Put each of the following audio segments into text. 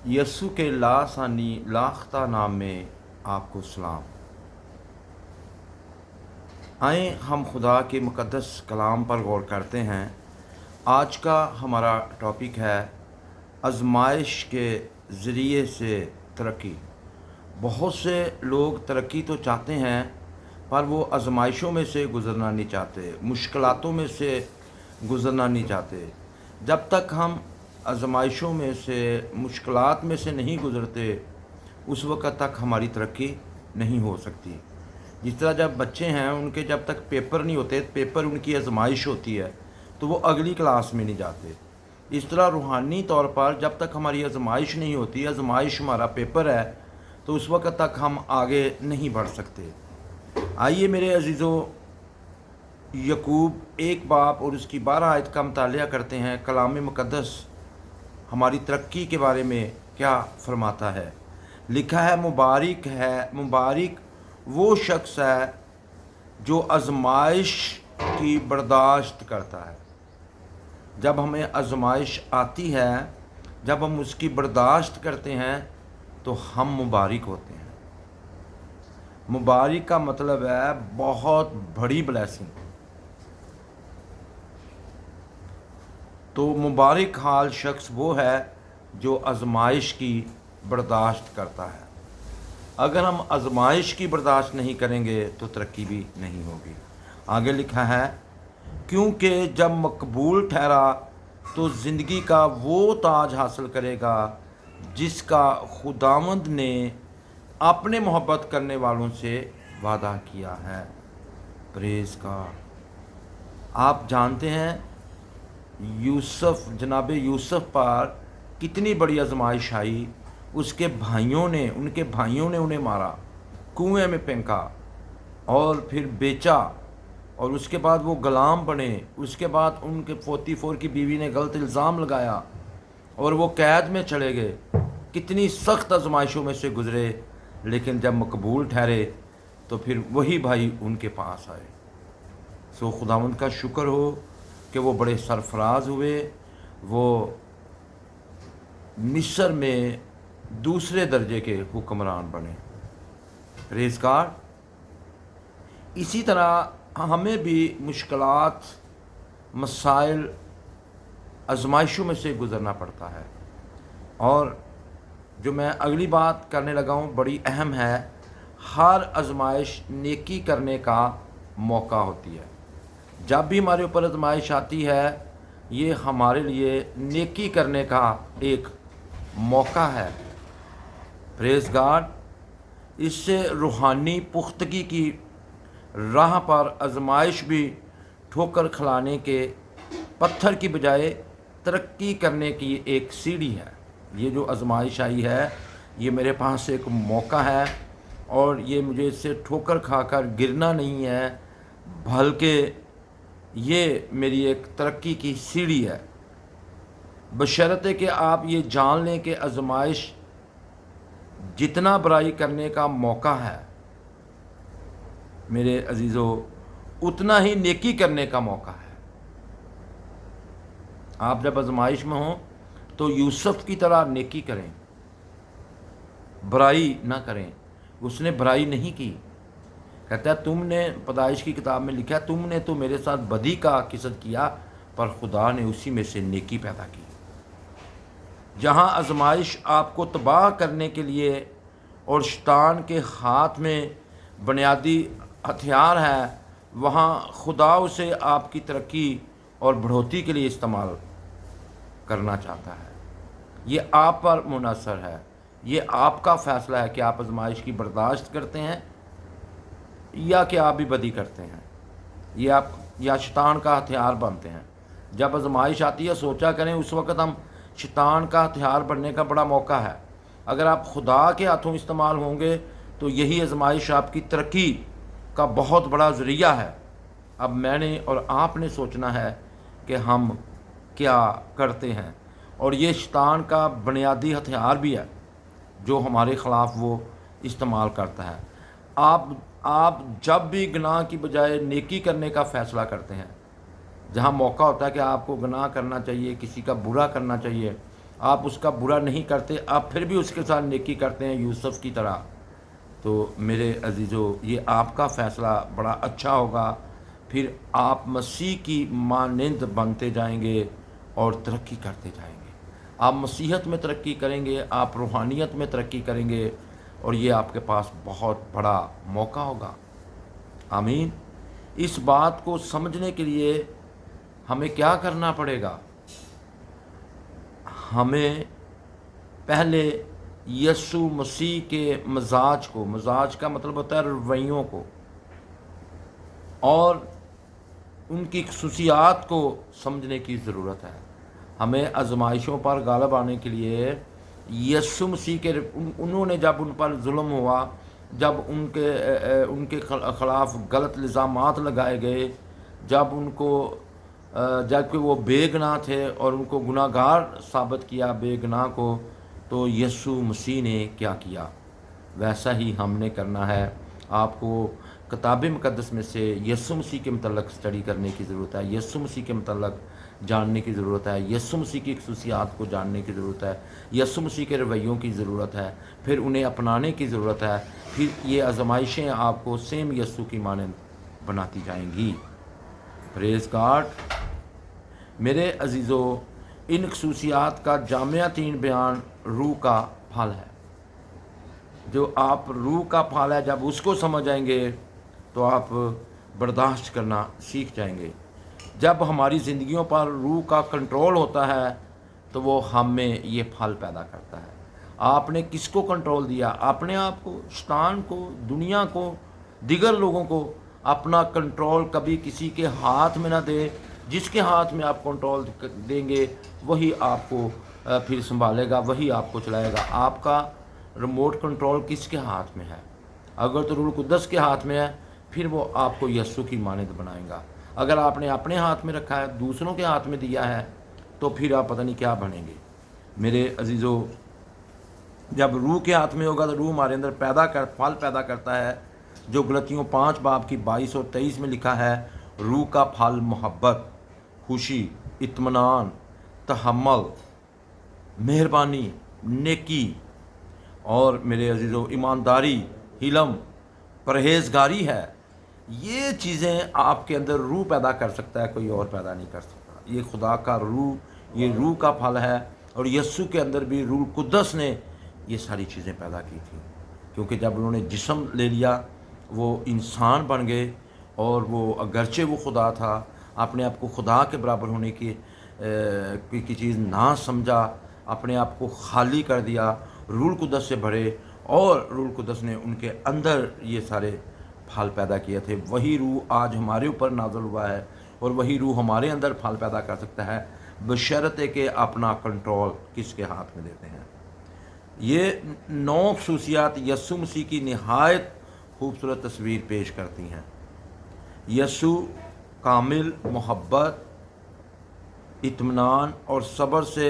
यसु के लासानी लाख्ता नाम में आपको सलाम। आए हम खुदा के मुक़द्दस कलाम पर गौर करते हैं। आज का हमारा टॉपिक है आजमाइश के ज़रिए से तरक्की। बहुत से लोग तरक्की तो चाहते हैं पर वो आजमाइशों में से गुज़रना नहीं चाहते, मुश्किलातों में से गुज़रना नहीं चाहते। जब तक हम आजमाइशों में से, मुश्किलात में से नहीं गुज़रते, उस वक़्त तक हमारी तरक्की नहीं हो सकती। जिस तरह जब बच्चे हैं उनके जब तक पेपर नहीं होते, पेपर उनकी आजमाइश होती है, तो वो अगली क्लास में नहीं जाते। इस तरह रूहानी तौर पर जब तक हमारी आजमाइश नहीं होती, आजमाइश हमारा पेपर है, तो उस वक़्त तक हम आगे नहीं बढ़ सकते। आइए मेरे अजीज़ों, यकूब 1 बाब और उसकी 12 आयत का मुतालिया करते हैं। कलाम मुक़द्दस हमारी तरक्की के बारे में क्या फरमाता है। लिखा है, मुबारक वो शख्स है जो आजमाइश की बर्दाश्त करता है। जब हमें आजमाइश आती है, जब हम उसकी बर्दाश्त करते हैं, तो हम मुबारक होते हैं। मुबारक का मतलब है बहुत बड़ी ब्लेसिंग। तो मुबारक हाल शख्स वो है जो आजमाइश की बर्दाश्त करता है। अगर हम आजमाइश की बर्दाश्त नहीं करेंगे तो तरक्की भी नहीं होगी। आगे लिखा है, क्योंकि जब मकबूल ठहरा तो ज़िंदगी का वो ताज हासिल करेगा जिसका खुदावंद ने अपने मोहब्बत करने वालों से वादा किया है। प्रेज़ का आप जानते हैं जनाब यूसुफ पर कितनी बड़ी आजमाइश आई। उनके भाइयों ने उन्हें मारा, कुएं में फेंका और फिर बेचा, और उसके बाद वो गुलाम बने। उसके बाद उनके पोतीफोर की बीवी ने गलत इल्ज़ाम लगाया और वो कैद में चले गए। कितनी सख्त आजमाइशों में से गुज़रे, लेकिन जब मकबूल ठहरे तो फिर वही भाई उनके पास आए। सो खुदावंद का शुक्र हो कि वो बड़े सरफराज हुए। वो मिस्र में दूसरे दर्जे के हुक्मरान बने। Praise God. इसी तरह हमें भी मुश्किलात, मसाइल, आजमाइशों में से गुज़रना पड़ता है। और जो मैं अगली बात करने लगा हूँ बड़ी अहम है। हर आजमाइश नेकी करने का मौका होती है। जब भी हमारे ऊपर आजमाइश आती है, ये हमारे लिए नेकी करने का एक मौका है। Praise God. इससे रूहानी पुख्तगी की राह पर आजमाइश भी ठोकर खिलाने के पत्थर की बजाय तरक्की करने की एक सीढ़ी है। ये जो आजमाइश आई है, ये मेरे पास एक मौका है, और ये मुझे इससे ठोकर खाकर गिरना नहीं है, बल्कि ये मेरी एक तरक्की की सीढ़ी है। बशर्ते कि आप ये जान लें कि आजमाइश जितना बुराई करने का मौका है मेरे अजीज़ों, उतना ही नेकी करने का मौका है। आप जब आजमाइश में हों तो यूसुफ की तरह नेकी करें, बुराई ना करें। उसने बुराई नहीं की। कहता है, तुमने पैदाइश की किताब में लिखा है, तुमने तो मेरे साथ बदी का किसद किया, पर खुदा ने उसी में से नेकी पैदा की। जहाँ आजमाइश आपको तबाह करने के लिए और शैतान के हाथ में बुनियादी हथियार है, वहाँ खुदा उसे आपकी तरक्की और बढ़ोतरी के लिए इस्तेमाल करना चाहता है। ये आप पर मुनहसर है। ये आपका फ़ैसला है कि आप आजमाइश की बर्दाश्त करते हैं या कि आप भी बदी करते हैं। ये आप या शैतान का हथियार बनते हैं। जब आजमाइश आती है, सोचा करें उस वक़्त हम शैतान का हथियार बनने का बड़ा मौका है। अगर आप खुदा के हाथों इस्तेमाल होंगे तो यही आजमाइश आपकी तरक्की का बहुत बड़ा ज़रिया है। अब मैंने और आपने सोचना है कि हम क्या करते हैं, और ये शैतान का बुनियादी हथियार भी है जो हमारे ख़िलाफ़ वो इस्तेमाल करता है। आप जब भी गुनाह की बजाय नेकी करने का फ़ैसला करते हैं, जहाँ मौका होता है कि आपको गुनाह करना चाहिए, किसी का बुरा करना चाहिए, آپ اس کا برا نہیں کرتے، آپ پھر بھی اس کے ساتھ نیکی کرتے ہیں یوسف کی طرح، تو میرے عزیزو یہ آپ کا فیصلہ بڑا اچھا ہوگا، پھر آپ مسیح کی مانند بنتے جائیں گے اور ترقی کرتے جائیں گے، آپ مسیحت میں ترقی کریں گے، آپ روحانیت میں ترقی کریں گے، اور یہ آپ کے پاس بہت بڑا موقع ہوگا۔ آمین۔ اس بات کو سمجھنے کے لیے ہمیں کیا کرنا پڑے گا؟ ہمیں پہلے یسوع مسیح کے مزاج کو، مزاج کا مطلب ہوتا ہے رویوں کو، اور ان کی خصوصیات کو سمجھنے کی ضرورت ہے۔ ہمیں آزمائشوں پر غالب آنے کے لیے یسوع مسیح کے انہوں نے جب ان پر ظلم ہوا، جب ان کے خلاف غلط الزامات لگائے گئے، جب کہ وہ بے گناہ تھے اور ان کو گناہ گار ثابت کیا بے گناہ کو، تو یسوع مسیح نے کیا کیا؟ ویسا ہی ہم نے کرنا ہے۔ آپ کو کتاب مقدس میں سے یسوع مسیح کے متعلق اسٹڈی کرنے کی ضرورت ہے، یسوع مسیح کے متعلق جاننے کی ضرورت ہے، یسوع مسیح کی خصوصیات کو جاننے کی ضرورت ہے، یسوع مسیح کے رویوں کی ضرورت ہے، پھر انہیں اپنانے کی ضرورت ہے، پھر یہ آزمائشیں آپ کو سیم یسوع کی مانند بناتی جائیں گی۔ پریز گاڈ۔ میرے عزیزو، ان خصوصیات کا جامع ترین بیان روح کا پھل ہے۔ جو آپ روح کا پھل ہے، جب اس کو سمجھ جائیں گے تو آپ برداشت کرنا سیکھ جائیں گے۔ جب ہماری زندگیوں پر روح کا کنٹرول ہوتا ہے تو وہ ہم میں یہ پھل پیدا کرتا ہے۔ آپ نے کس کو کنٹرول دیا؟ اپنے آپ کو، شیطان کو، دنیا کو، دیگر لوگوں کو۔ اپنا کنٹرول کبھی کسی کے ہاتھ میں نہ دے۔ جس کے ہاتھ میں آپ کنٹرول دیں گے وہی آپ کو پھر سنبھالے گا، وہی آپ کو چلائے گا۔ آپ کا ریموٹ کنٹرول کس کے ہاتھ میں ہے؟ اگر تو روح القدس کے ہاتھ میں ہے، پھر وہ آپ کو یسوع کی مانند بنائے گا۔ اگر آپ نے اپنے ہاتھ میں رکھا ہے، دوسروں کے ہاتھ میں دیا ہے، تو پھر آپ پتہ نہیں کیا بنیں گے۔ میرے عزیزو، جب روح کے ہاتھ میں ہوگا تو روح ہمارے اندر پھل پیدا کرتا ہے، جو غلطیوں 5 باب کی 22 اور 23 میں لکھا ہے۔ روح کا پھل محبت، خوشی، اطمینان، تحمل، مہربانی، نیکی، اور میرے عزیزو ایمانداری، حلم، پرہیزگاری ہے۔ یہ چیزیں آپ کے اندر روح پیدا کر سکتا ہے، کوئی اور پیدا نہیں کر سکتا۔ یہ خدا کا روح، یہ روح کا پھل ہے، اور یسوع کے اندر بھی روح القدس نے یہ ساری چیزیں پیدا کی تھیں، کیونکہ جب انہوں نے جسم لے لیا وہ انسان بن گئے، اور وہ اگرچہ وہ خدا تھا، اپنے آپ کو خدا کے برابر ہونے کی چیز نہ سمجھا، اپنے آپ کو خالی کر دیا، روح القدس سے بھرے، اور روح القدس نے ان کے اندر یہ سارے پھل پیدا کیے تھے۔ وہی روح آج ہمارے اوپر نازل ہوا ہے، اور وہی روح ہمارے اندر پھل پیدا کر سکتا ہے، بشرطے کہ اپنا کنٹرول کس کے ہاتھ میں دیتے ہیں۔ یہ 9 خصوصیات یسوع مسیح کی نہایت خوبصورت تصویر پیش کرتی ہیں۔ یسوع کامل محبت، اطمینان اور صبر سے،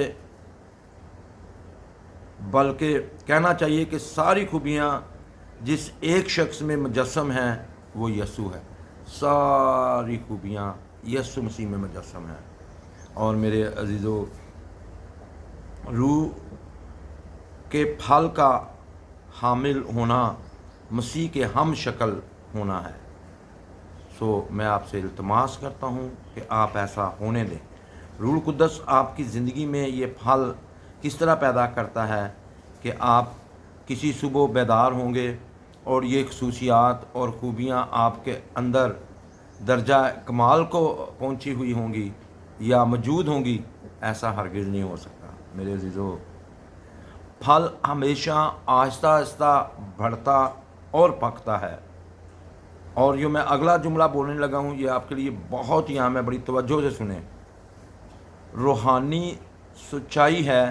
بلکہ کہنا چاہیے کہ ساری خوبیاں جس ایک شخص میں مجسم ہیں وہ یسوع ہے۔ ساری خوبیاں یسوع مسیح میں مجسم ہیں۔ اور میرے عزیزو، روح کے پھل کا حامل ہونا مسیح کے ہم شکل ہونا ہے۔ میں آپ سے التماس کرتا ہوں کہ آپ ایسا ہونے دیں۔ روح القدس آپ کی زندگی میں یہ پھل کس طرح پیدا کرتا ہے کہ آپ کسی صبح بیدار ہوں گے اور یہ خصوصیات اور خوبیاں آپ کے اندر درجہ کمال کو پہنچی ہوئی ہوں گی یا موجود ہوں گی؟ ایسا ہرگز نہیں ہو سکتا۔ میرے عزیزو، پھل ہمیشہ آہستہ آہستہ بڑھتا اور پکتا ہے۔ اور جو میں اگلا جملہ بولنے لگا ہوں یہ آپ کے لیے بہت ہی اہم ہے، بڑی توجہ سے سنیں۔ روحانی سچائی ہے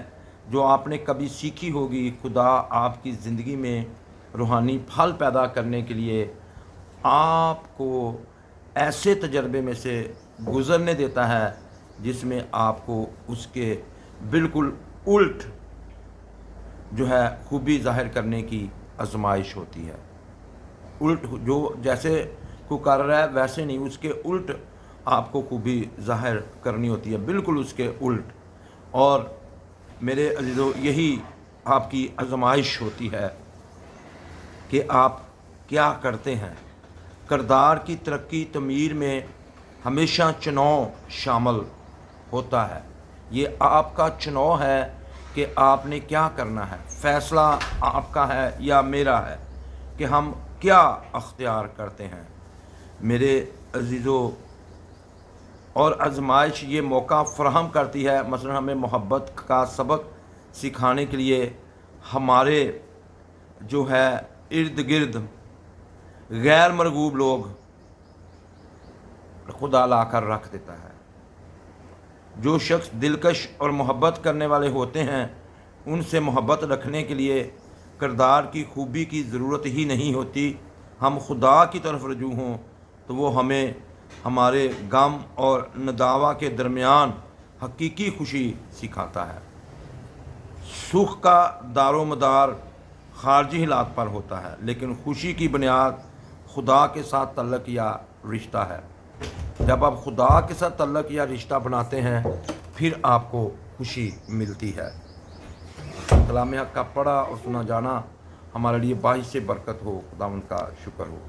جو آپ نے کبھی سیکھی ہوگی۔ خدا آپ کی زندگی میں روحانی پھل پیدا کرنے کے لیے آپ کو ایسے تجربے میں سے گزرنے دیتا ہے جس میں آپ کو اس کے بالکل الٹ جو ہے خوبی ظاہر کرنے کی آزمائش ہوتی ہے۔ الٹ جو جیسے کو کر رہا ہے ویسے نہیں، اس کے الٹ آپ کو خوبی ظاہر کرنی ہوتی ہے، بالکل اس کے الٹ۔ اور मेरे अज़ीज़ों, यही आपकी आजमाइश होती है कि आप क्या करते हैं। किरदार की तरक्की तमीर में हमेशा चुनाव शामिल होता है। ये आपका चुनाव है कि आपने क्या करना है। फ़ैसला आपका है या मेरा है कि हम क्या अख्तियार करते हैं। मेरे अज़ीज़ों, और आजमाइश ये मौका फ़राहम करती है, मसलन हमें मोहब्बत का सबक सिखाने के लिए हमारे जो है इर्द गिर्द गैर मरगूब लोग खुदा ला कर रख देता है। जो शख्स दिलकश और मोहब्बत करने वाले होते हैं, उनसे मोहब्बत रखने के लिए किरदार की खूबी की ज़रूरत ही नहीं होती। हम खुदा की तरफ रजू हों तो वो हमें हमारे गम और नदावा के दरमियान हकीकी खुशी सिखाता है। सुख का दारोमदार खारजी हालात पर होता है, लेकिन खुशी की बुनियाद खुदा के साथ तल्लक या रिश्ता है। जब आप खुदा के साथ तल्लक या रिश्ता बनाते हैं, फिर आपको खुशी मिलती है। कलाम हक़ का पढ़ा और सुना जाना हमारे लिए बाइस से बरकत हो। खुदा उनका शुक्र हो।